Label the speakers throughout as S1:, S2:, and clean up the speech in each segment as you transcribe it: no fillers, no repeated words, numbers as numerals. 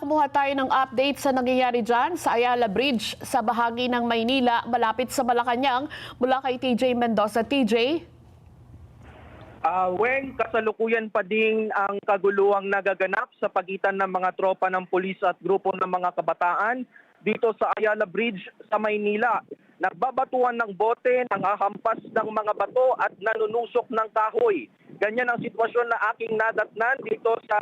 S1: Kumuha tayo ng update sa nangyayari dyan sa Ayala Bridge sa bahagi ng Maynila malapit sa Malacanang mula kay TJ Mendoza. TJ?
S2: Weng, kasalukuyan pa din ang kaguluhang nagaganap sa pagitan ng mga tropa ng pulis at grupo ng mga kabataan dito sa Ayala Bridge sa Maynila. Nagbabatuan ng bote, nanghahampas ng mga bato at nanunusok ng kahoy. Ganyan ang sitwasyon na aking nadatnan dito sa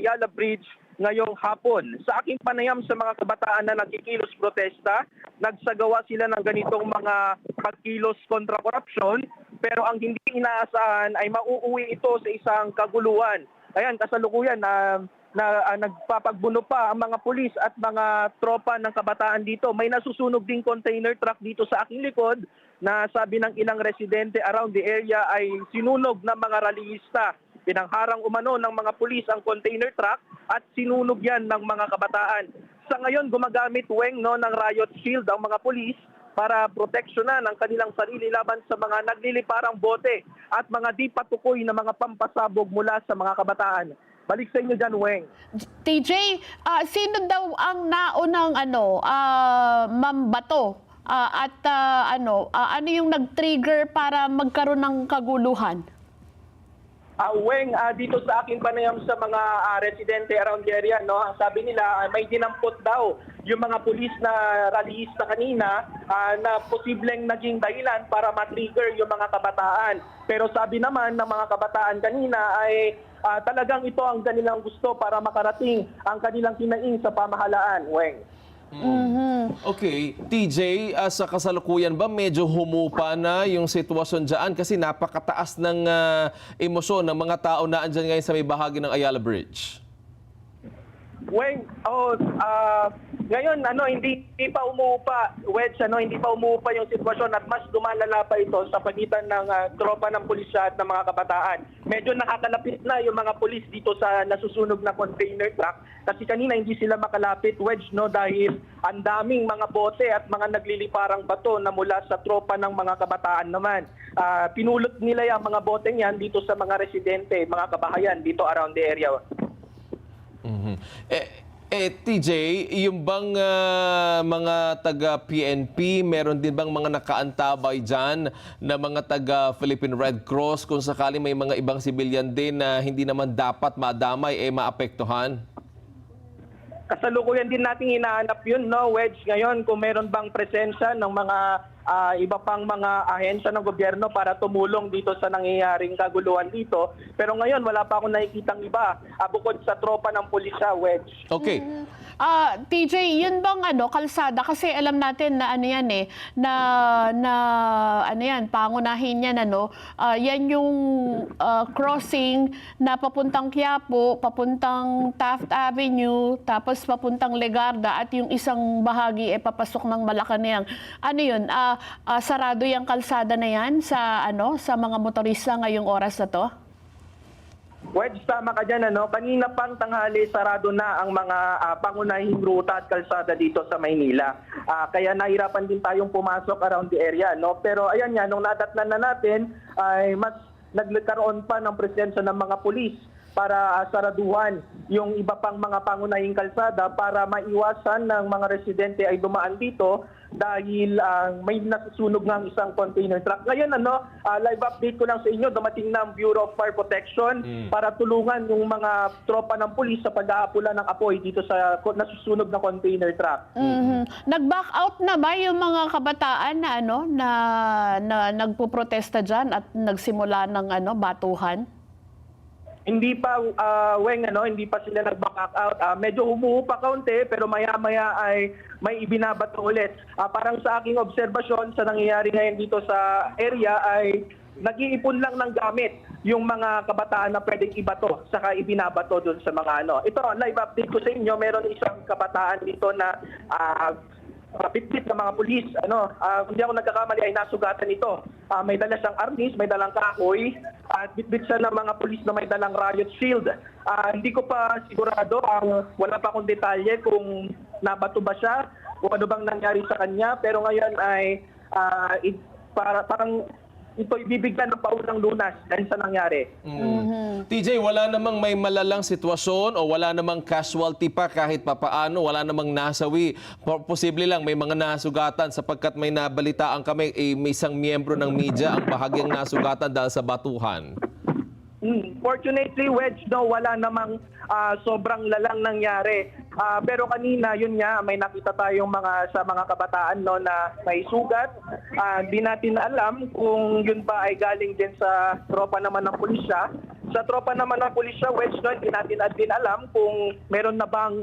S2: Ayala Bridge ngayong hapon. Sa aking panayam sa mga kabataan na nagkikilos protesta, nagsagawa sila ng ganitong mga pagkilos kontra korupsyon, pero ang hindi inaasahan ay mauuwi ito sa isang kaguluhan. Ayan, kasalukuyan nagpapagbuno pa ang mga pulis at mga tropa ng kabataan dito. May nasusunog ding container truck dito sa aking likod na sabi ng ilang residente around the area ay sinunog ng mga rallyista. Pinangharang umano ng mga pulis ang container truck at sinunog yan ng mga kabataan. Sa ngayon, gumagamit ng riot shield ang mga pulis para proteksyonan ang kanilang sarili laban sa mga nagliliparang bote at mga di patukoy na mga pampasabog mula sa mga kabataan. Balik sa inyo dyan, Weng.
S1: TJ, sino daw ang naunang mambato? Ano yung nag-trigger para magkaroon ng kaguluhan?
S2: Weng, dito sa aking panayam sa mga residente around the area, ang sabi nila may dinampot daw yung mga pulis na rallyista kanina na posibleng naging dahilan para matrigger yung mga kabataan. Pero sabi naman ng mga kabataan kanina ay talagang ito ang kanilang gusto para makarating ang kanilang hinaing sa pamahalaan, Weng.
S3: Okay, TJ, sa kasalukuyan ba medyo humupa na yung sitwasyon dyan kasi napakataas ng emosyon ng mga tao na andyan ngayon sa may bahagi ng Ayala Bridge?
S2: Weng, ngayon hindi pa umuupa, Wedge, hindi pa umuupa yung sitwasyon at mas lumalala pa ito sa pagitan ng tropa ng pulisya at ng mga kabataan. Medyo nakakalapit na yung mga pulis dito sa nasusunog na container truck kasi kanina hindi sila makalapit, Wedge, dahil ang daming mga bote at mga nagliliparang bato na mula sa tropa ng mga kabataan naman. Pinulot nila yung mga bote niyan dito sa mga residente, mga kabahayan dito around the area.
S3: TJ, yung bang mga taga-PNP, meron din bang mga nakaantabay dyan na mga taga-Philippine Red Cross kung sakali may mga ibang sibilyan din na hindi naman dapat madamay, maapektuhan?
S2: Kasalukuyan din natin hinahanap yun, Wedge, ngayon kung meron bang presensya ng mga iba pang mga ahensya ng gobyerno para tumulong dito sa nangyayaring kaguluhan dito. Pero ngayon, wala pa akong nakikitang iba bukod sa tropa ng pulisya, Wedge.
S3: Okay.
S1: TJ, yun bang kalsada? Kasi alam natin na pangunahin yan, yan yung crossing na papuntang Quiapo, papuntang Taft Avenue, tapos papuntang Legarda at yung isang bahagi papasok ng Malacanang. Ano yun? Sarado yung kalsada na yan sa mga motorista ngayong oras na to?
S2: Wedge, tama ka dyan. Kanina pang tanghali, sarado na ang mga pangunahing ruta at kalsada dito sa Maynila. Kaya nahirapan din tayong pumasok around the area. Pero ayan nga, nung nadatnan na natin, ay mas nagkaroon pa ng presensya ng mga pulis para saraduhan yung iba pang mga pangunahing kalsada para maiwasan ng mga residente ay dumaan dito dahil may nasusunog ng isang container truck. Ngayon, live update ko lang sa inyo, dumating na ang Bureau of Fire Protection para tulungan yung mga tropa ng pulis sa pag-aapula ng apoy dito sa nasusunog na container truck.
S1: Nag-back out na ba yung mga kabataan na nagpuprotesta dyan at nagsimula ng batuhan?
S2: Hindi pa, Weng, hindi pa sila nag-back out. Medyo humuhupa kaunti, pero maya-maya ay may ibinabato ulit. Parang sa aking obserbasyon sa nangyayari ngayon dito sa area ay nag-iipon lang ng gamit yung mga kabataan na pwedeng ibato, saka ibinabato doon sa mga Ito, live update ko sa inyo, meron isang kabataan dito na bitbit ng mga pulis, kung di ako nagkakamali ay nasugatan ito. May dala siyang arnis, may dalang kahoy, at bitbit siya ng mga pulis na may dalang riot shield. Hindi ko pa sigurado, wala pa akong detalye kung nabato ba siya o ano bang nangyari sa kanya, pero ngayon ay parang ito ibibigyan ng paunang lunas dahil sa nangyari.
S3: TJ, wala namang may malalang sitwasyon o wala namang casualty pa kahit papaano, wala namang nasawi. Posible lang may mga nasugatan sapagkat may nabalitaan kami may isang miyembro ng media ang bahagyang nasugatan dahil sa batuhan.
S2: Fortunately, Wedge, no, wala namang sobrang lalang nangyari. Pero kanina, yun nga, may nakita tayong sa mga kabataan no, na may sugat. Di natin alam kung yun ba ay galing din sa tropa naman ng pulisya. Sa tropa naman ng pulisya, Wedge, no, di natin din alam kung meron na bang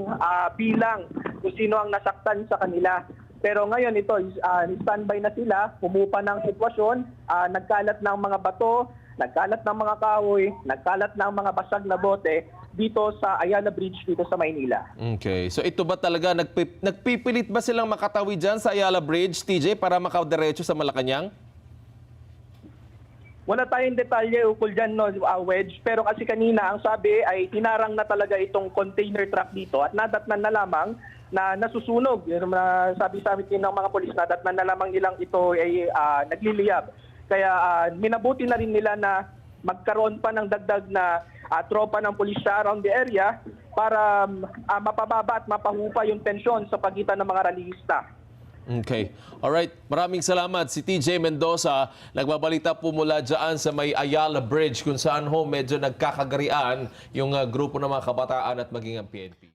S2: bilang kung sino ang nasaktan sa kanila. Pero ngayon ito, standby na sila, humupa ng sitwasyon, nagkalat ng mga bato, nagkalat ng mga kahoy, nagkalat ng mga basag na bote dito sa Ayala Bridge dito sa Maynila.
S3: Okay. So ito ba talaga, nagpipilit ba silang makatawid dyan sa Ayala Bridge, TJ, para makadiretso sa Malacanang?
S2: Wala tayong detalye ukol dyan, no, Wedge. Pero kasi kanina, ang sabi ay hinarang na talaga itong container truck dito at nadatnan na lamang na nasusunog. Yung sabi sa amin ng mga polis, nadatnan na lamang nilang ito ay nagliliyab. Kaya minabuti na rin nila na magkaroon pa ng dagdag na tropa ng pulisya around the area para mapababa at mapahupa yung tensyon sa pagitan ng mga rallyista.
S3: Okay. Alright. Maraming salamat. Si TJ Mendoza, nagbabalita po mula dyan sa may Ayala Bridge kung saan ho medyo nagkakagarian yung grupo ng mga kabataan at maging ang PNP.